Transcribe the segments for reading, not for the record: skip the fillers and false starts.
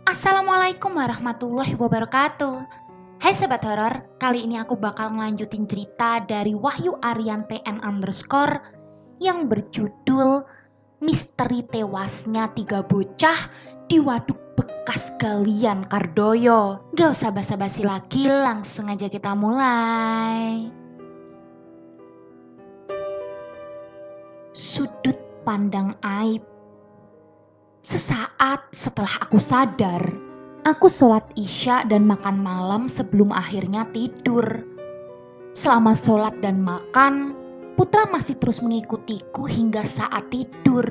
Assalamualaikum warahmatullahi wabarakatuh. Hai Sobat Horor, kali ini aku bakal ngelanjutin cerita dari Wahyu Aryan PN underscore yang berjudul Misteri Tewasnya 3 Bocah di Waduk Bekas Galian Kardoyo. Gak usah basa-basi lagi, langsung aja kita mulai. Sudut pandang aib. Sesaat setelah aku sadar, aku sholat isya dan makan malam sebelum akhirnya tidur. Selama sholat dan makan, Putra masih terus mengikutiku hingga saat tidur.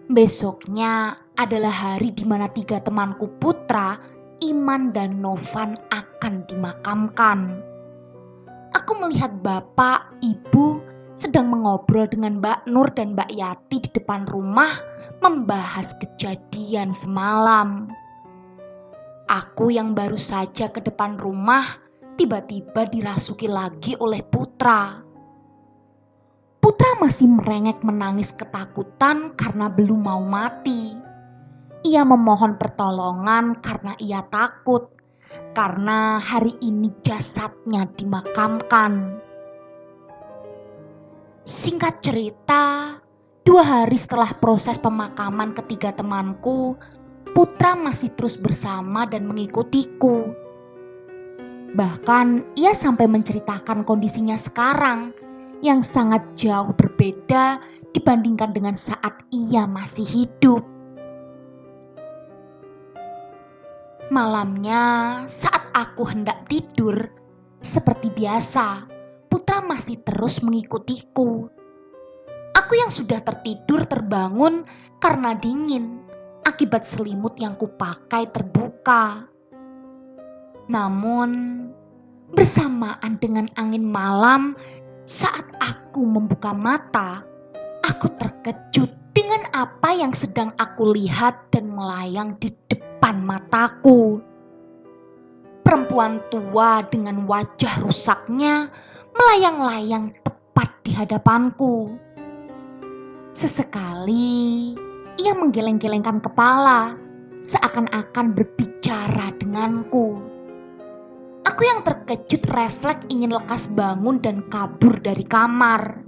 Besoknya adalah hari di mana 3 temanku Putra, Iman dan Novan akan dimakamkan. Aku melihat bapak, ibu sedang mengobrol dengan Mbak Nur dan Mbak Yati di depan rumah membahas kejadian semalam. Aku yang baru saja ke depan rumah tiba-tiba dirasuki lagi oleh Putra. Putra masih merengek menangis ketakutan karena belum mau mati. Ia memohon pertolongan karena ia takut, karena hari ini jasadnya dimakamkan. Singkat cerita, 2 hari setelah proses pemakaman ketiga temanku, Putra masih terus bersama dan mengikutiku. Bahkan ia sampai menceritakan kondisinya sekarang yang sangat jauh berbeda dibandingkan dengan saat ia masih hidup. Malamnya saat aku hendak tidur, seperti biasa, Putra masih terus mengikutiku. Aku yang sudah tertidur terbangun karena dingin akibat selimut yang kupakai terbuka. Namun bersamaan dengan angin malam saat aku membuka mata, aku terkejut dengan apa yang sedang aku lihat dan melayang di depan mataku. Perempuan tua dengan wajah rusaknya melayang-layang tepat di hadapanku. Sesekali ia menggeleng-gelengkan kepala seakan-akan berbicara denganku. Aku yang terkejut refleks ingin lekas bangun dan kabur dari kamar.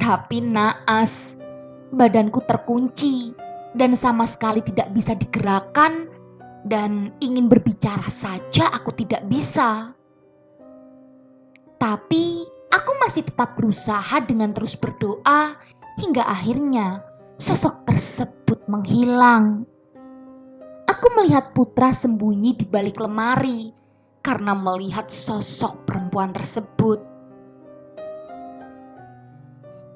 Tapi naas, badanku terkunci dan sama sekali tidak bisa digerakkan, dan ingin berbicara saja aku tidak bisa. Tapi aku masih tetap berusaha dengan terus berdoa hingga akhirnya sosok tersebut menghilang. Aku melihat Putra sembunyi di balik lemari karena melihat sosok perempuan tersebut.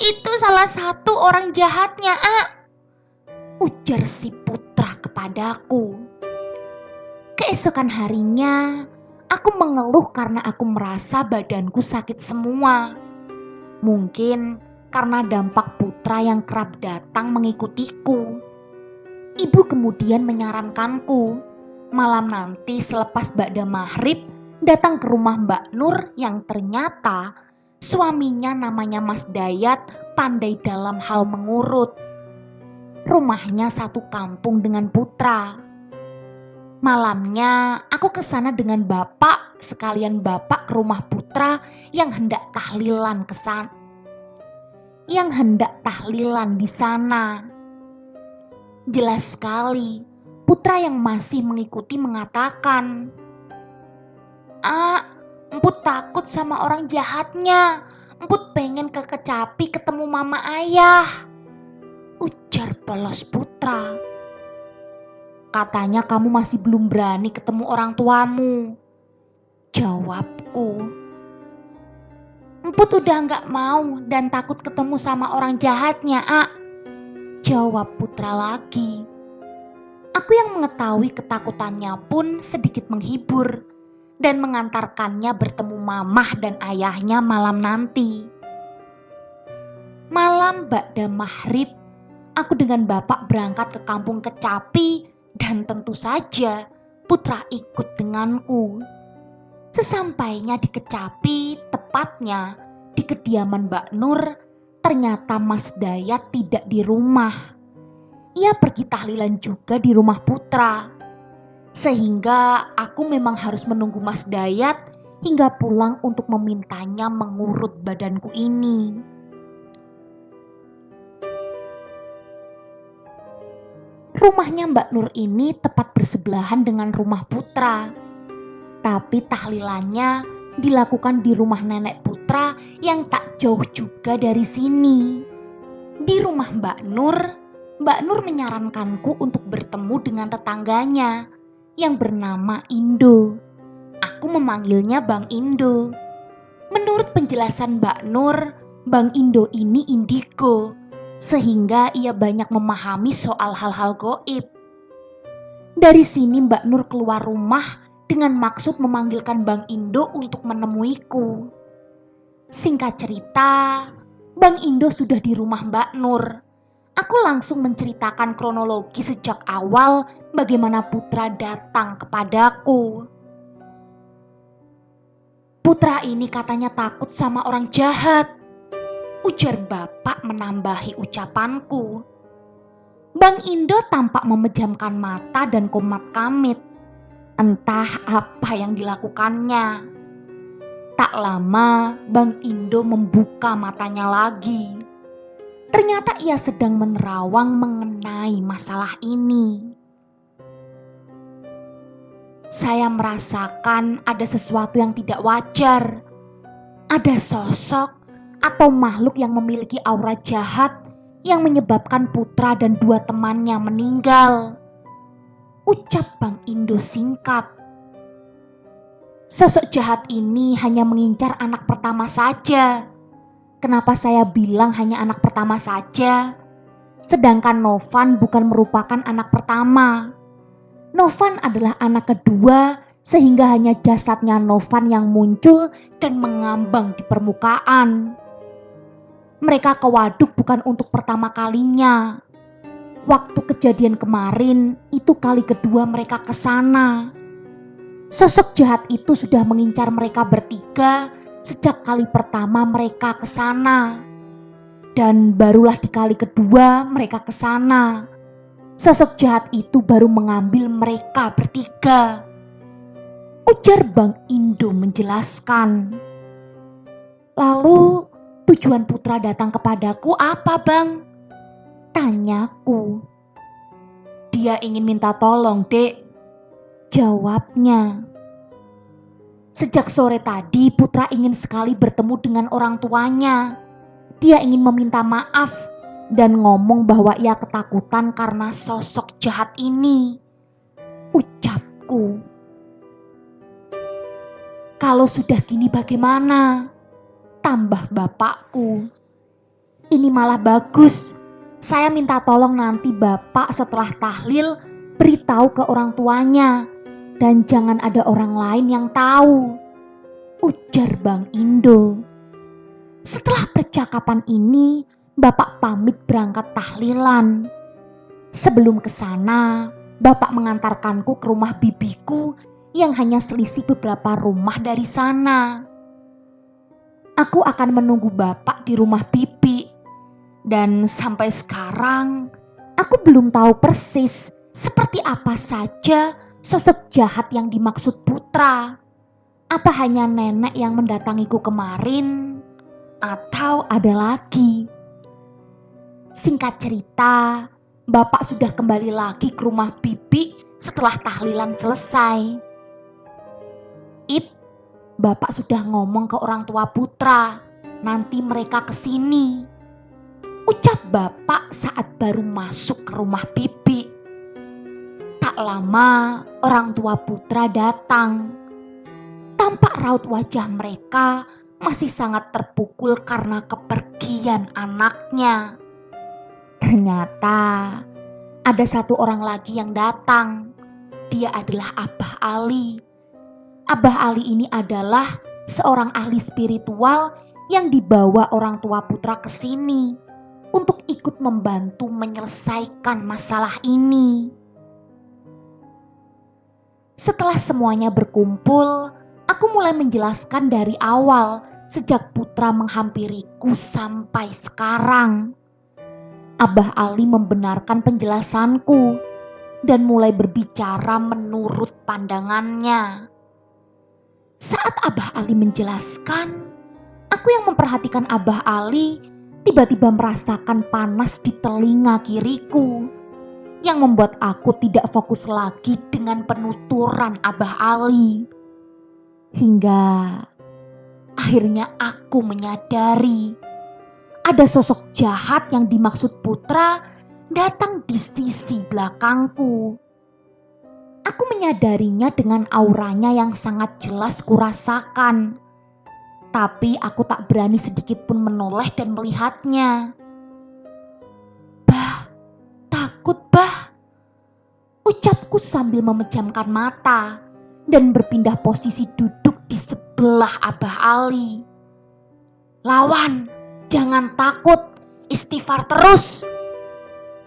"Itu salah satu orang jahatnya, ujar si Putra kepadaku. Keesokan harinya, aku mengeluh karena aku merasa badanku sakit semua. Mungkin karena dampak Putra yang kerap datang mengikutiku. Ibu kemudian menyarankanku malam nanti selepas ba'da maghrib datang ke rumah Mbak Nur yang ternyata suaminya namanya Mas Dayat pandai dalam hal mengurut. Rumahnya satu kampung dengan Putra. Malamnya aku ke sana dengan bapak sekalian bapak ke rumah Putra yang hendak tahlilan di sana. Jelas sekali, Putra yang masih mengikuti mengatakan, Emput takut sama orang jahatnya. Emput pengen ke Kecapi ketemu mama ayah, ujar polos Putra. Katanya kamu masih belum berani ketemu orang tuamu, jawabku. Emput udah gak mau dan takut ketemu sama orang jahatnya, jawab Putra lagi. Aku yang mengetahui ketakutannya pun sedikit menghibur dan mengantarkannya bertemu mamah dan ayahnya malam nanti. Malam ba'da maghrib, aku dengan bapak berangkat ke kampung Kecapi dan tentu saja Putra ikut denganku. Sesampainya di Kecapi, tepatnya di kediaman Mbak Nur, ternyata Mas Dayat tidak di rumah. ia pergi tahlilan juga di rumah Putra. Sehingga aku memang harus menunggu Mas Dayat hingga pulang untuk memintanya mengurut badanku ini. Rumahnya Mbak Nur ini tepat bersebelahan dengan rumah Putra. Tapi tahlilannya dilakukan di rumah nenek Putra yang tak jauh juga dari sini. Di rumah Mbak Nur menyarankanku untuk bertemu dengan tetangganya yang bernama Indo. Aku memanggilnya Bang Indo. Menurut penjelasan Mbak Nur, Bang Indo ini indigo, sehingga ia banyak memahami soal hal-hal gaib. Dari sini Mbak Nur keluar rumah dengan maksud memanggilkan Bang Indo untuk menemuiku. Singkat cerita, Bang Indo sudah di rumah Mbak Nur. Aku langsung menceritakan kronologi sejak awal bagaimana Putra datang kepadaku. Putra ini katanya takut sama orang jahat, ujar bapak menambahi ucapanku. Bang Indo tampak memejamkan mata dan komat kamit. Entah apa yang dilakukannya. Tak lama Bang Indo membuka matanya lagi. Ternyata ia sedang menerawang mengenai masalah ini. Saya merasakan ada sesuatu yang tidak wajar. Ada sosok atau makhluk yang memiliki aura jahat yang menyebabkan Putra dan 2 temannya meninggal. Ucap Bang Indo singkat. Sosok jahat ini hanya mengincar anak pertama saja. Kenapa saya bilang hanya anak pertama saja? Sedangkan Novan bukan merupakan anak pertama. Novan adalah anak kedua, sehingga hanya jasadnya Novan yang muncul dan mengambang di permukaan. Mereka ke waduk bukan untuk pertama kalinya. Waktu kejadian kemarin, itu kali kedua mereka ke sana. Sosok jahat itu sudah mengincar mereka bertiga sejak kali pertama mereka ke sana. Dan barulah di kali kedua mereka ke sana. Sosok jahat itu baru mengambil mereka bertiga. Ujar Bang Indo menjelaskan. Lalu tujuan Putra datang kepadaku apa, Bang? Tanyaku. Dia ingin minta tolong, Dek. Jawabnya. Sejak sore tadi Putra ingin sekali bertemu dengan orang tuanya. Dia ingin meminta maaf dan ngomong bahwa ia ketakutan karena sosok jahat ini. Ucapku. Kalau sudah gini bagaimana? Tambah bapakku. Ini malah bagus. Saya minta tolong nanti bapak setelah tahlil beritahu ke orang tuanya. Dan jangan ada orang lain yang tahu. Ujar Bang Indo. Setelah percakapan ini, bapak pamit berangkat tahlilan. Sebelum ke sana, bapak mengantarkanku ke rumah bibiku yang hanya selisih beberapa rumah dari sana. Aku akan menunggu bapak di rumah bibi. Dan sampai sekarang, aku belum tahu persis seperti apa saja sosok jahat yang dimaksud Putra. Apa hanya nenek yang mendatangiku kemarin? Atau ada lagi? Singkat cerita, bapak sudah kembali lagi ke rumah bibi setelah tahlilan selesai. Bapak sudah ngomong ke orang tua Putra, nanti mereka kesini. Ucap bapak saat baru masuk ke rumah bibi. Tak lama orang tua Putra datang. Tampak raut wajah mereka masih sangat terpukul karena kepergian anaknya. Ternyata ada satu orang lagi yang datang. Dia adalah Abah Ali. Abah Ali ini adalah seorang ahli spiritual yang dibawa orang tua Putra ke sini untuk ikut membantu menyelesaikan masalah ini. Setelah semuanya berkumpul, aku mulai menjelaskan dari awal sejak Putra menghampiriku sampai sekarang. Abah Ali membenarkan penjelasanku dan mulai berbicara menurut pandangannya. Saat Abah Ali menjelaskan, aku yang memperhatikan Abah Ali tiba-tiba merasakan panas di telinga kiriku yang membuat aku tidak fokus lagi dengan penuturan Abah Ali. Hingga akhirnya aku menyadari ada sosok jahat yang dimaksud Putra datang di sisi belakangku. Aku menyadarinya dengan auranya yang sangat jelas kurasakan. Tapi aku tak berani sedikit pun menoleh dan melihatnya. Bah, takut bah, ucapku sambil memejamkan mata dan berpindah posisi duduk di sebelah Abah Ali. Lawan, jangan takut, istighfar terus,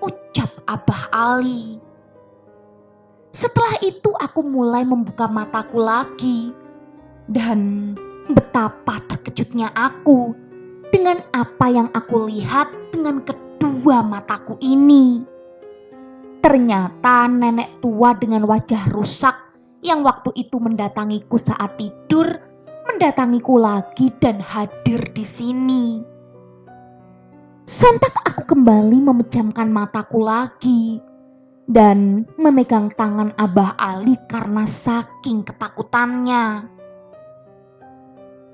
ucap Abah Ali. Setelah itu aku mulai membuka mataku lagi dan betapa terkejutnya aku dengan apa yang aku lihat dengan kedua mataku ini. Ternyata nenek tua dengan wajah rusak yang waktu itu mendatangiku saat tidur, mendatangiku lagi dan hadir di sini. Sontak aku kembali memejamkan mataku lagi dan memegang tangan Abah Ali karena saking ketakutannya.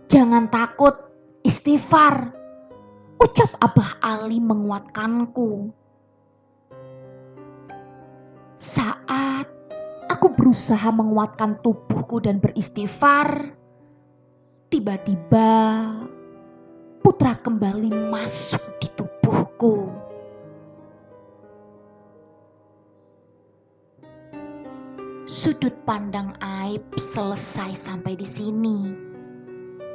Jangan takut, istighfar, ucap Abah Ali menguatkanku. Saat aku berusaha menguatkan tubuhku dan beristighfar, tiba-tiba Putra kembali masuk di tubuhku. Sudut pandang aib selesai sampai di sini.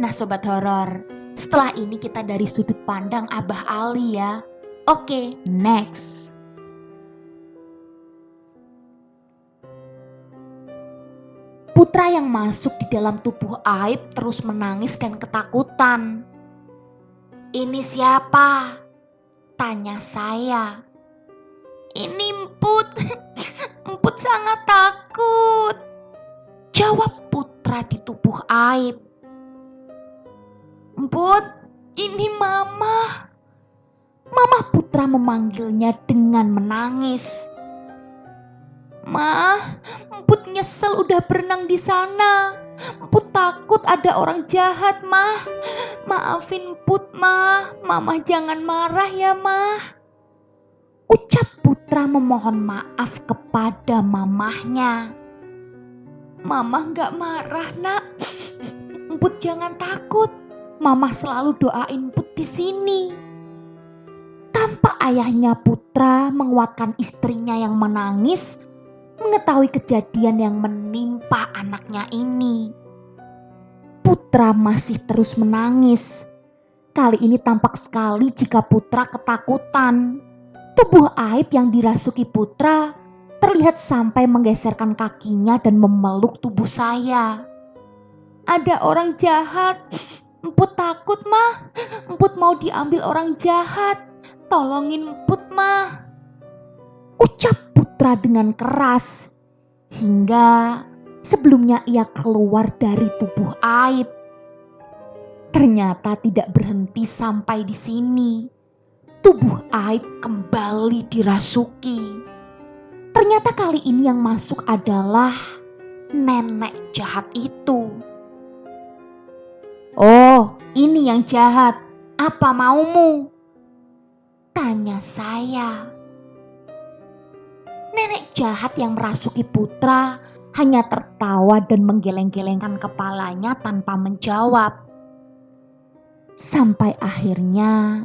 Nah sobat horor, setelah ini kita dari sudut pandang Abah Ali ya. Oke, next. Putra yang masuk di dalam tubuh aib terus menangis dan ketakutan. Ini siapa? Tanya saya. Ini Emput. Emput sangat takut, jawab Putra di tubuh aib. Emput, ini Mama. Mama Putra memanggilnya dengan menangis. Ma, Emput nyesel udah berenang di sana. Emput takut ada orang jahat, Ma. Maafin Emput, Ma. Mama jangan marah ya, Ma. Ucap Putra memohon maaf kepada mamahnya. Mama gak marah, Nak. Emput jangan takut. Mama selalu doain Emput di sini. Tampak ayahnya Putra menguatkan istrinya yang menangis, mengetahui kejadian yang menimpa anaknya ini. Putra masih terus menangis. Kali ini tampak sekali jika Putra ketakutan. Tubuh aib yang dirasuki Putra terlihat sampai menggeserkan kakinya dan memeluk tubuh saya. Ada orang jahat. Emput takut, Ma. Emput mau diambil orang jahat. Tolongin Emput, Ma. Ucap Putra dengan keras. Hingga sebelumnya ia keluar dari tubuh aib. Ternyata tidak berhenti sampai di sini. Tubuh aib kembali dirasuki. Ternyata kali ini yang masuk adalah nenek jahat itu. Oh, ini yang jahat. Apa maumu? Tanya saya. Nenek jahat yang merasuki Putra hanya tertawa dan menggeleng-gelengkan kepalanya tanpa menjawab. Sampai akhirnya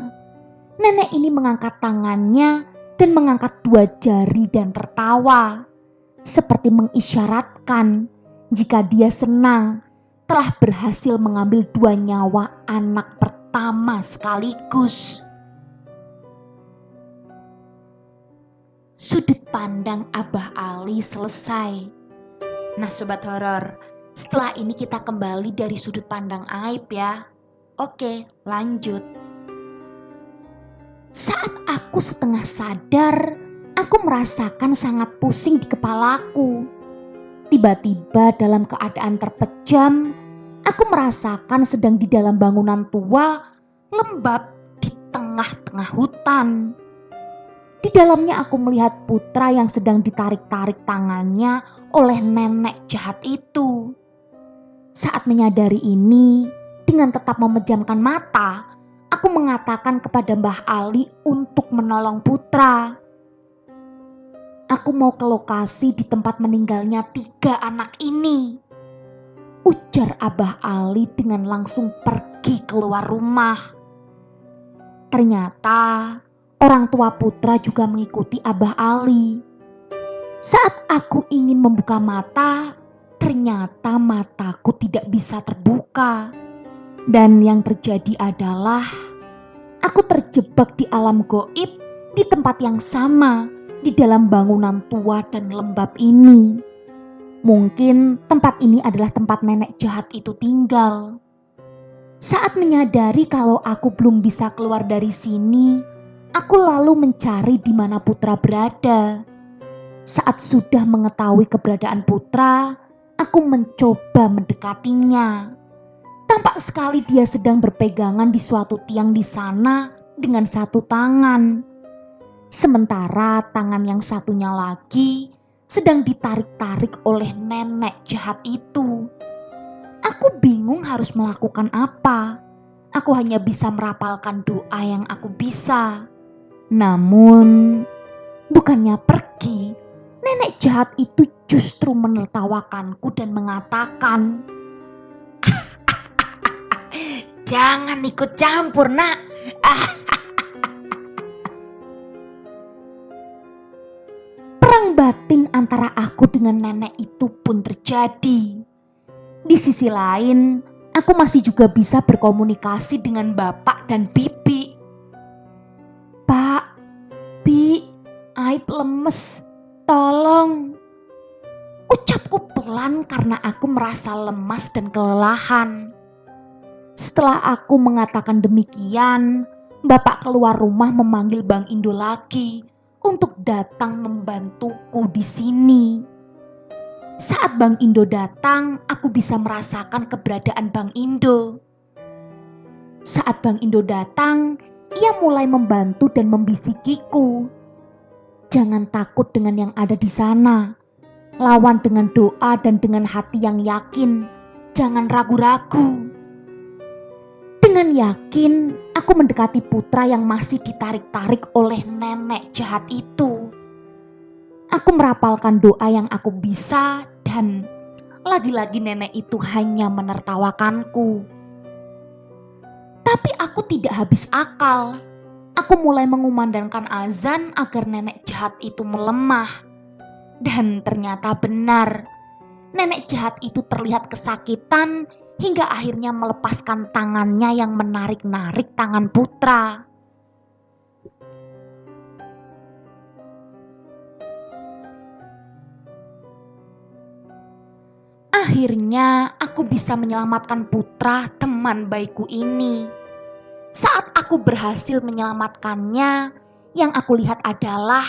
nenek ini mengangkat tangannya dan mengangkat 2 jari dan tertawa, seperti mengisyaratkan jika dia senang telah berhasil mengambil 2 nyawa anak pertama sekaligus. Sudut pandang Abah Ali selesai. Nah sobat horor, setelah ini kita kembali dari sudut pandang aib ya. Oke, lanjut. Saat aku setengah sadar, aku merasakan sangat pusing di kepalaku. Tiba-tiba dalam keadaan terpejam, aku merasakan sedang di dalam bangunan tua, lembab di tengah-tengah hutan. Di dalamnya aku melihat putra yang sedang ditarik-tarik tangannya oleh nenek jahat itu. Saat menyadari ini, dengan tetap memejamkan mata, aku mengatakan kepada Mbah Ali untuk menolong putra. Aku mau ke lokasi di tempat meninggalnya 3 anak ini, ujar Abah Ali dengan langsung pergi keluar rumah. Ternyata orang tua putra juga mengikuti Abah Ali. Saat aku ingin membuka mata, ternyata mataku tidak bisa terbuka. Dan yang terjadi adalah aku terjebak di alam goib di tempat yang sama, di dalam bangunan tua dan lembab ini. Mungkin tempat ini adalah tempat nenek jahat itu tinggal. Saat menyadari kalau aku belum bisa keluar dari sini, aku lalu mencari di mana putra berada. Saat sudah mengetahui keberadaan putra, aku mencoba mendekatinya. Tampak sekali dia sedang berpegangan di suatu tiang di sana dengan satu tangan. Sementara tangan yang satunya lagi sedang ditarik-tarik oleh nenek jahat itu. Aku bingung harus melakukan apa. Aku hanya bisa merapalkan doa yang aku bisa. Namun, bukannya pergi, nenek jahat itu justru menertawakanku dan mengatakan, "Jangan ikut campur, nak." Perang batin antara aku dengan nenek itu pun terjadi. Di sisi lain, aku masih juga bisa berkomunikasi dengan bapak dan bibi. "Pak, Bi, Aib lemes, tolong." Ucapku pelan karena aku merasa lemas dan kelelahan. Setelah aku mengatakan demikian, bapak keluar rumah memanggil Bang Indo lagi untuk datang membantuku di sini. Saat Bang Indo datang, aku bisa merasakan keberadaan Bang Indo. Saat Bang Indo datang, ia mulai membantu dan membisikiku, "Jangan takut dengan yang ada di sana. Lawan dengan doa dan dengan hati yang yakin. Jangan ragu-ragu." Dengan yakin, aku mendekati putra yang masih ditarik-tarik oleh nenek jahat itu. Aku merapalkan doa yang aku bisa dan lagi-lagi nenek itu hanya menertawakanku. Tapi aku tidak habis akal. Aku mulai mengumandangkan azan agar nenek jahat itu melemah. Dan ternyata benar, nenek jahat itu terlihat kesakitan hingga akhirnya melepaskan tangannya yang menarik-narik tangan putra. Akhirnya aku bisa menyelamatkan putra teman baikku ini. Saat aku berhasil menyelamatkannya, yang aku lihat adalah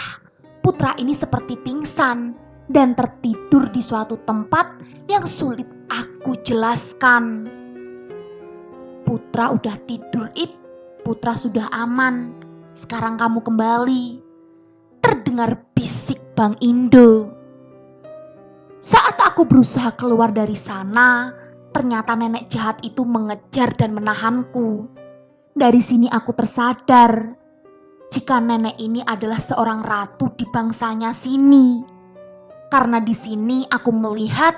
putra ini seperti pingsan dan tertidur di suatu tempat yang sulit aku jelaskan. "Putra udah tidur, Ib. Putra sudah aman. Sekarang kamu kembali," terdengar bisik Bang Indo. Saat aku berusaha keluar dari sana, ternyata nenek jahat itu mengejar dan menahanku. Dari sini aku tersadar jika nenek ini adalah seorang ratu di bangsanya sini. Karena di sini aku melihat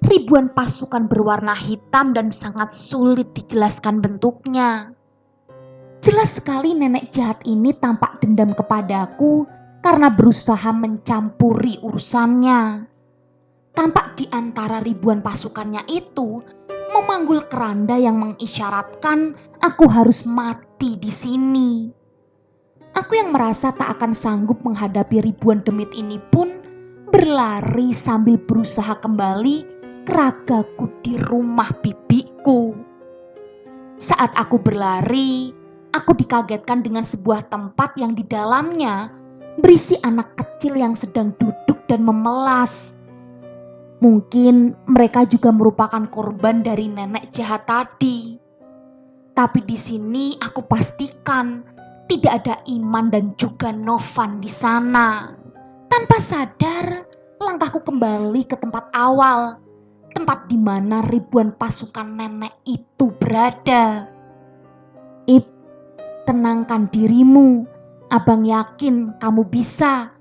ribuan pasukan berwarna hitam dan sangat sulit dijelaskan bentuknya. Jelas sekali nenek jahat ini tampak dendam kepadaku karena berusaha mencampuri urusannya. Tampak di antara ribuan pasukannya itu memanggul keranda yang mengisyaratkan aku harus mati di sini. Aku yang merasa tak akan sanggup menghadapi ribuan demit ini pun berlari sambil berusaha kembali ke ragaku di rumah bibiku. Saat aku berlari, Aku dikagetkan dengan sebuah tempat yang di dalamnya berisi anak kecil yang sedang duduk dan memelas. Mungkin mereka juga merupakan korban dari nenek jahat tadi. Tapi di sini aku pastikan tidak ada Iman dan juga Novan di sana. Tanpa sadar, langkahku kembali ke tempat awal, tempat di mana ribuan pasukan nenek itu berada. Tenangkan dirimu, abang yakin kamu bisa.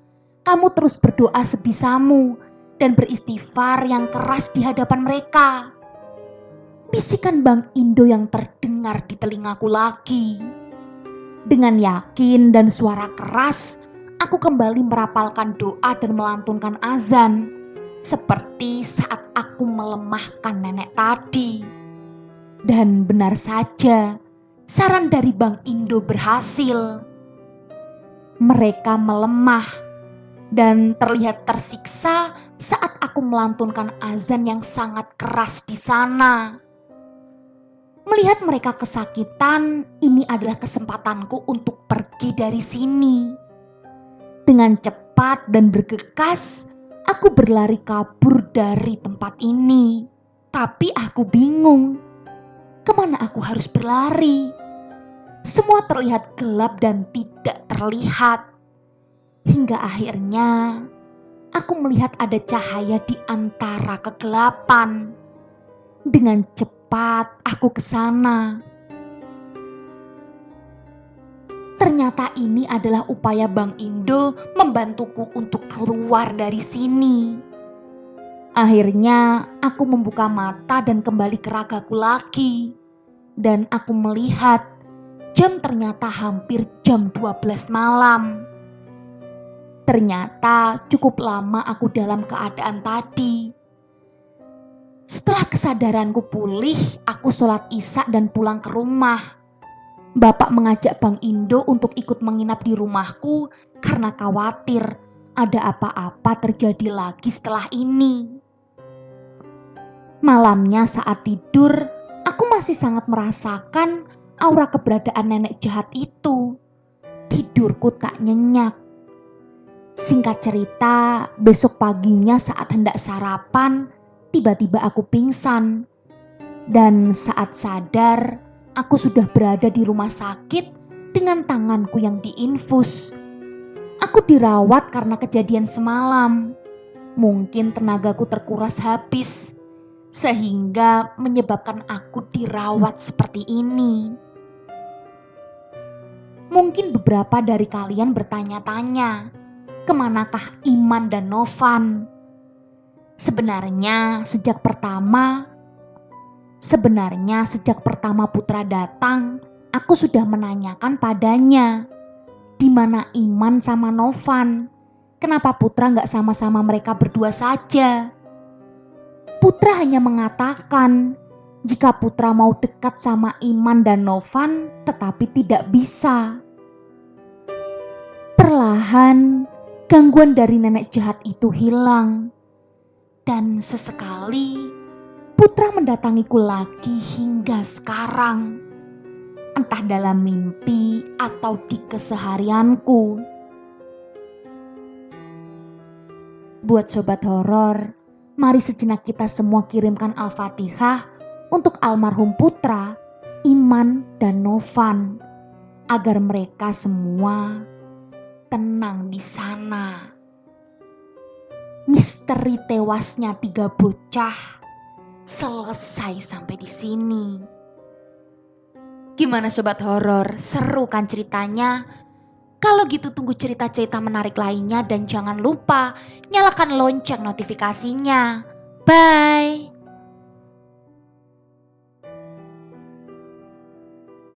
Kamu terus berdoa sebisamu dan beristighfar yang keras di hadapan mereka. Bisikan Bang Indo yang terdengar di telingaku lagi. Dengan yakin dan suara keras, aku kembali merapalkan doa dan melantunkan azan, seperti saat aku melemahkan nenek tadi. Dan benar saja, saran dari Bang Indo berhasil. Mereka melemah dan terlihat tersiksa saat aku melantunkan azan yang sangat keras di sana. Melihat mereka kesakitan, ini adalah kesempatanku untuk pergi dari sini. Dengan cepat dan bergegas, aku berlari kabur dari tempat ini. Tapi aku bingung, kemana aku harus berlari? Semua terlihat gelap dan tidak terlihat. Hingga akhirnya aku melihat ada cahaya di antara kegelapan. Dengan cepat aku ke sana. Ternyata ini adalah upaya Bang Indo membantuku untuk keluar dari sini. Akhirnya aku membuka mata dan kembali ke ragaku lagi. Dan aku melihat jam ternyata hampir jam 12 malam. Ternyata cukup lama aku dalam keadaan tadi. Setelah kesadaranku pulih, aku sholat isya dan pulang ke rumah. Bapak mengajak Bang Indo untuk ikut menginap di rumahku karena khawatir ada apa-apa terjadi lagi setelah ini. Malamnya saat tidur, aku masih sangat merasakan aura keberadaan nenek jahat itu. Tidurku tak nyenyak. Singkat cerita, besok paginya saat hendak sarapan, tiba-tiba aku pingsan. Dan saat sadar, aku sudah berada di rumah sakit dengan tanganku yang diinfus. Aku dirawat karena kejadian semalam. Mungkin tenagaku terkuras habis, sehingga menyebabkan aku dirawat seperti ini. Mungkin beberapa dari kalian bertanya-tanya, kemanakah Iman dan Novan? Sebenarnya sejak pertama Putra datang, aku sudah menanyakan padanya, di mana Iman sama Novan? Kenapa Putra nggak sama-sama mereka berdua saja? Putra hanya mengatakan, jika Putra mau dekat sama Iman dan Novan, tetapi tidak bisa. Perlahan, gangguan dari nenek jahat itu hilang. Dan sesekali, Putra mendatangiku lagi hingga sekarang. Entah dalam mimpi atau di keseharianku. Buat sobat horor, mari sejenak kita semua kirimkan Al-Fatihah untuk almarhum Putra, Iman, dan Novan, agar mereka semua tenang di sana. Misteri tewasnya 3 bocah selesai sampai di sini. Gimana sobat horor? Seru kan ceritanya? Kalau gitu tunggu cerita-cerita menarik lainnya dan jangan lupa nyalakan lonceng notifikasinya. Bye.